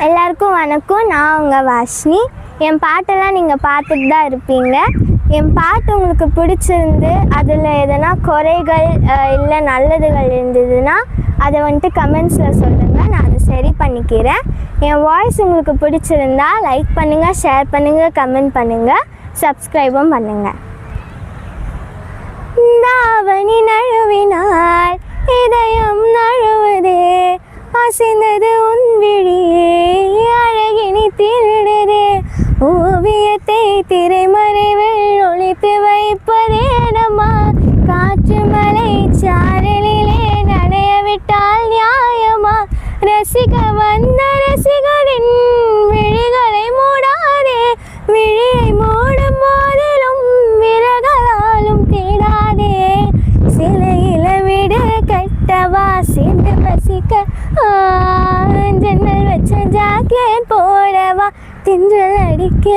எல்லாருக்கும் வணக்கம். நான் உங்கள் வாஷ்னி. என் பாட்டெல்லாம் நீங்கள் பார்த்துட்டு தான் இருப்பீங்க. என் பாட்டு உங்களுக்கு பிடிச்சிருந்து அதில் எதனா குறைகள் இல்லை நல்லதுகள் இருந்ததுன்னா அதை வந்துட்டு கமெண்ட்ஸில் சொல்லுங்கள். நான் அதை சரி பண்ணிக்கிறேன். என் வாய்ஸ் உங்களுக்கு பிடிச்சிருந்தா லைக் பண்ணுங்கள், ஷேர் பண்ணுங்கள், கமெண்ட் பண்ணுங்கள், சப்ஸ்கிரைபும் பண்ணுங்கள். தாவணி நழுவினாள் இதயம் நழுவுதே, அசைந்தது உன் விழியே அழகினி திருடுதே, ஓவியத்தை திரைமறைவில் ஒளித்து வைப்பதேனம்மா, காற்று மலை சாரலிலே நனைய விட்டால் நியாயமா, ரசிக வந்த ரசிகரின் விழிகளை மூடாதே, விழியை மூடும் போதிலும் விரகளாலும் தேடாதே, சிலையில விட கட்டவா சேர்ந்து பசிக்க, ஜன்னல் வச்ச ஜாக்கெட் போடவா தின்றல் அடிக்க.